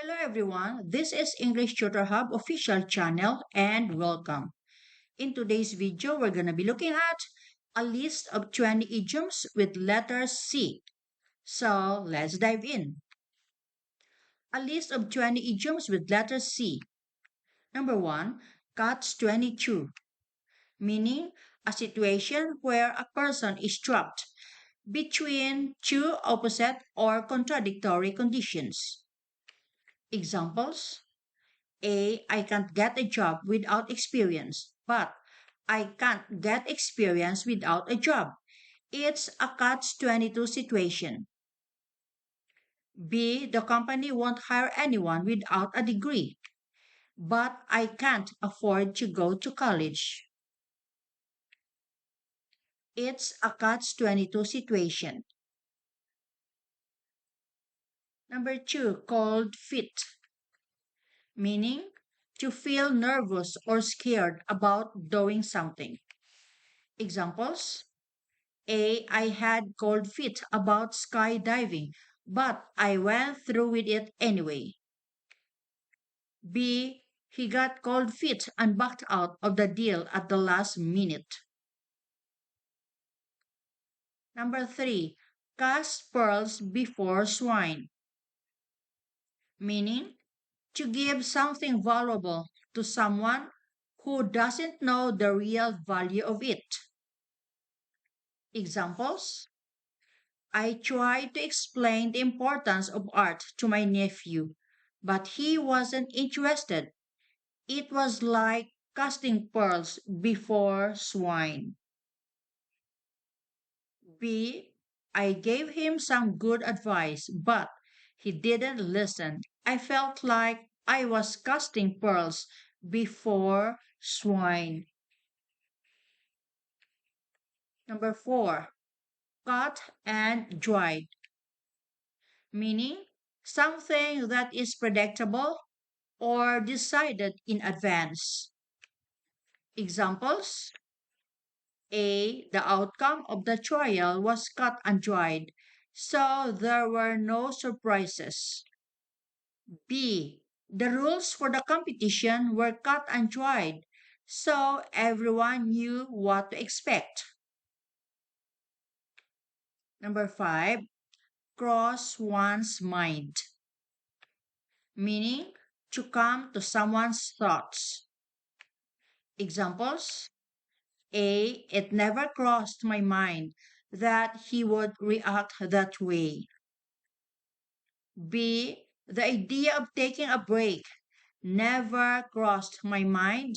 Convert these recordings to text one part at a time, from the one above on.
Hello everyone, this is English Tutor Hub official channel and welcome. In today's video, we're going to be looking at a list of 20 idioms with letter C. So let's dive in. A list of 20 idioms with letter C. Number 1, catch-22, meaning a situation where a person is trapped between two opposite or contradictory conditions. Examples: A, I can't get a job without experience, but I can't get experience without a job. It's a catch-22 situation. B, the company won't hire anyone without a degree, but I can't afford to go to college. It's a catch-22 situation. Number 2, cold feet, meaning to feel nervous or scared about doing something. Examples: A, I had cold feet about skydiving, but I went through with it anyway. B, he got cold feet and backed out of the deal at the last minute. Number 3, cast pearls before swine, meaning to give something valuable to someone who doesn't know the real value of it. Examples: I tried to explain the importance of art to my nephew, but he wasn't interested. It was like casting pearls before swine. B, I gave him some good advice, but he didn't listen. I felt like I was casting pearls before swine. Number 4, cut and dried, meaning something that is predictable or decided in advance. Examples: A, the outcome of the trial was cut and dried, so there were no surprises. B, the rules for the competition were cut and dried, so everyone knew what to expect. Number 5, cross one's mind, meaning to come to someone's thoughts. Examples: A, it never crossed my mind that he would react that way. B, the idea of taking a break never crossed my mind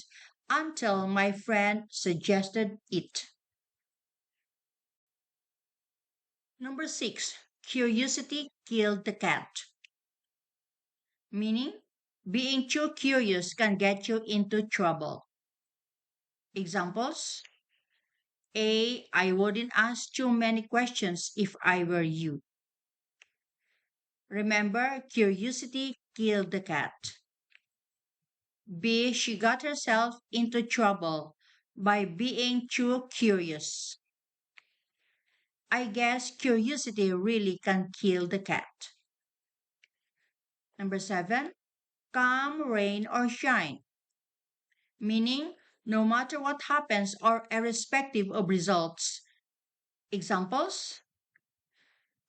until my friend suggested it. Number 6, curiosity killed the cat, meaning being too curious can get you into trouble. Examples: A, I wouldn't ask too many questions if I were you. Remember, curiosity killed the cat. B, she got herself into trouble by being too curious. I guess curiosity really can kill the cat. Number 7, come rain or shine, meaning no matter what happens or irrespective of results. Examples: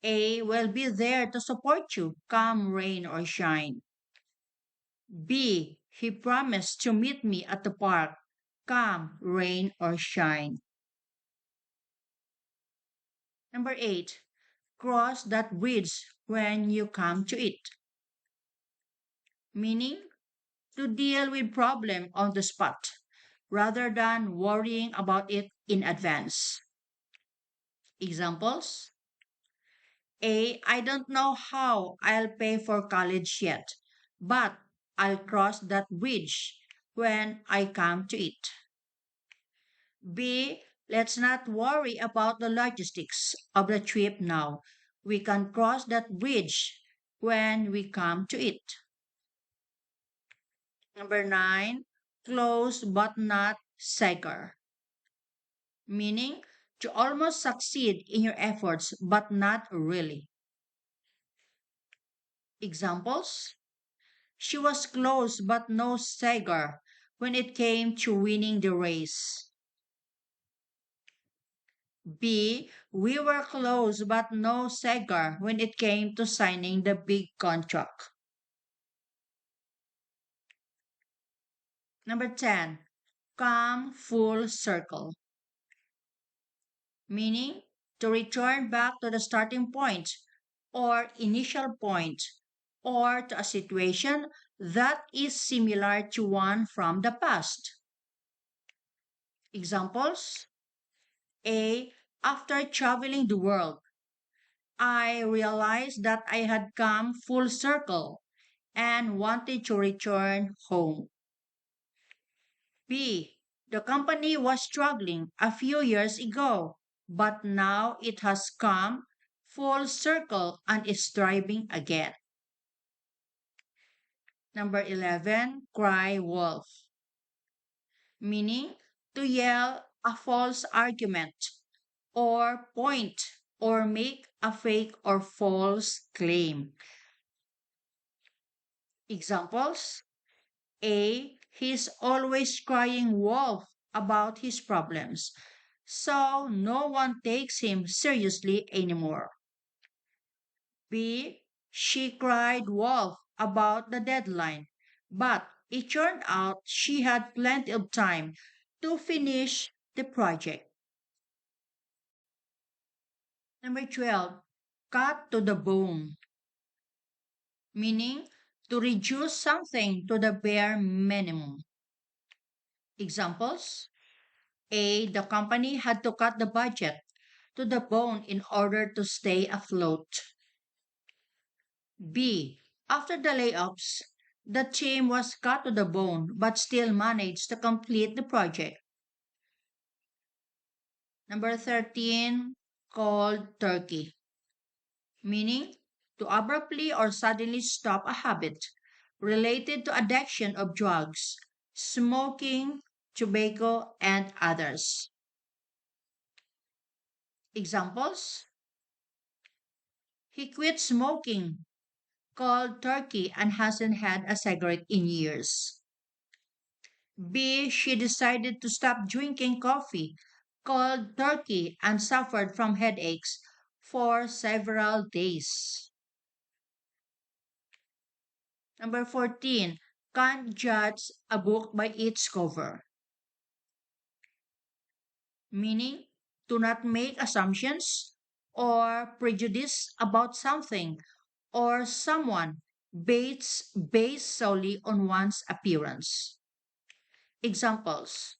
A, will be there to support you, come rain or shine. B, he promised to meet me at the park, come rain or shine. Number 8, cross that bridge when you come to it, meaning to deal with problem on the spot rather than worrying about it in advance. Examples: A, I don't know how I'll pay for college yet, but I'll cross that bridge when I come to it. B, let's not worry about the logistics of the trip now. We can cross that bridge when we come to it. Number 9, close but not secure, meaning to almost succeed in your efforts but not really. Examples: She was close but no cigar when it came to winning the race. B. We were close but no cigar when it came to signing the big contract. Number 10. Come full circle, meaning to return back to the starting point or initial point or to a situation that is similar to one from the past. Examples: A. After traveling the world, I realized that I had come full circle and wanted to return home. B. The company was struggling a few years ago, but now it has come full circle and is thriving again. Number 11, cry wolf, meaning to yell a false argument or point or make a fake or false claim. Examples: A. He's always crying wolf about his problems, so no one takes him seriously anymore. B. She cried wolf about the deadline, but it turned out she had plenty of time to finish the project. Number 12, cut to the bone, meaning to reduce something to the bare minimum. Examples: A. The company had to cut the budget to the bone in order to stay afloat. B. After the layoffs, the team was cut to the bone but still managed to complete the project. Number 13, cold turkey, meaning to abruptly or suddenly stop a habit related to addiction of drugs, smoking, tobacco, and others. Examples: He quit smoking cold turkey and hasn't had a cigarette in years. B. She decided to stop drinking coffee cold turkey and suffered from headaches for several days. Number 14. Can't judge a book by its cover, meaning to not make assumptions or prejudice about something or someone based solely on one's appearance. Examples: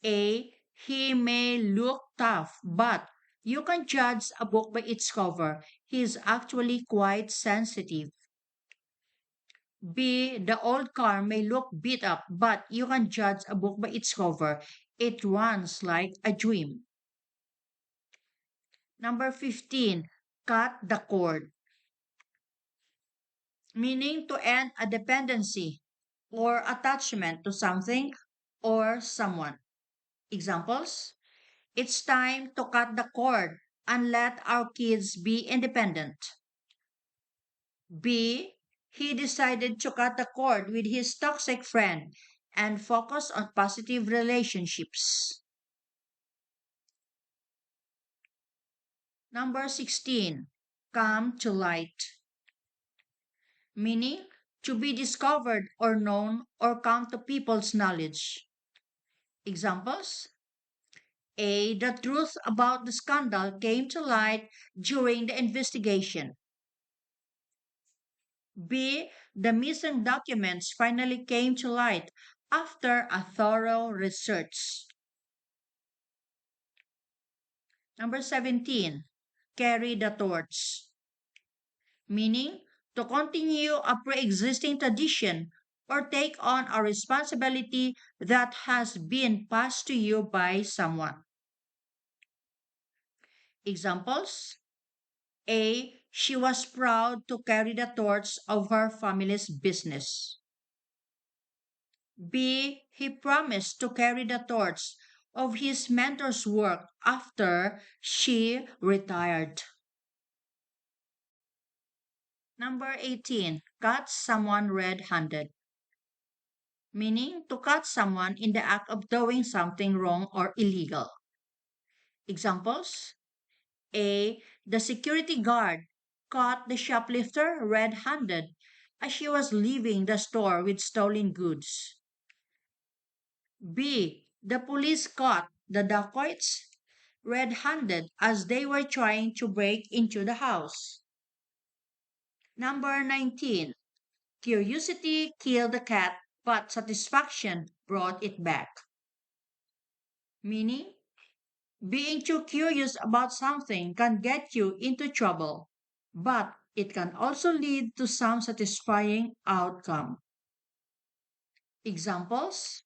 A. He may look tough, but you can judge a book by its cover. He is actually quite sensitive. B. The old car may look beat up, but you can judge a book by its cover. It runs like a dream. Number 15. Cut the cord, meaning to end a dependency or attachment to something or someone. Examples: It's time to cut the cord and let our kids be independent. B. He decided to cut the cord with his toxic friend and focus on positive relationships. Number 16. Come to light, meaning to be discovered or known or come to people's knowledge. Examples: A. The truth about the scandal came to light during the investigation. B. The missing documents finally came to light after a thorough research. Number 17. Carry the torch, meaning to continue a pre-existing tradition or take on a responsibility that has been passed to you by someone. Examples: A. She was proud to carry the torch of her family's business. B. He promised to carry the torch of his mentor's work after she retired. Number 18. caught someone red-handed, meaning to catch someone in the act of doing something wrong or illegal. Examples: A. The security guard caught the shoplifter red-handed as she was leaving the store with stolen goods. B. The police caught the dacoits red-handed as they were trying to break into the house. Number 19. Curiosity killed the cat, but satisfaction brought it back. Meaning, being too curious about something can get you into trouble, but it can also lead to some satisfying outcome. Examples: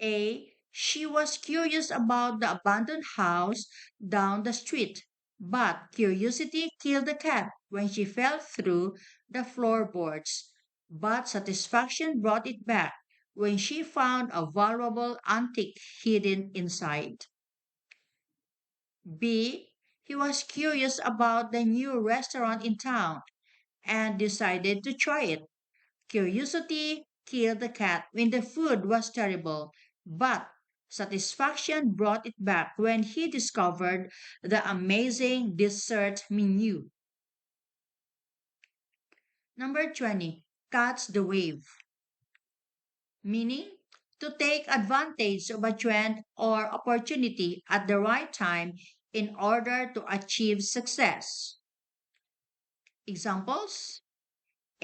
A. She was curious about the abandoned house down the street, but curiosity killed the cat when she fell through the floorboards, but satisfaction brought it back when she found a valuable antique hidden inside. B. He was curious about the new restaurant in town and decided to try it. Curiosity killed the cat when the food was terrible, but satisfaction brought it back when he discovered the amazing dessert menu. Number 20. Catch the wave, meaning to take advantage of a trend or opportunity at the right time in order to achieve success. Examples: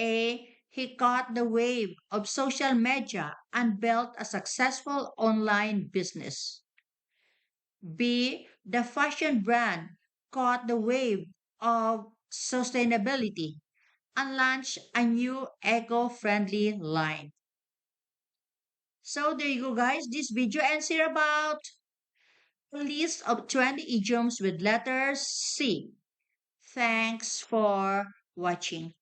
A. He caught the wave of social media and built a successful online business. B. The fashion brand caught the wave of sustainability and launched a new eco-friendly line. So there you go, guys. This video ends here about a list of 20 idioms with letters C. Thanks for watching.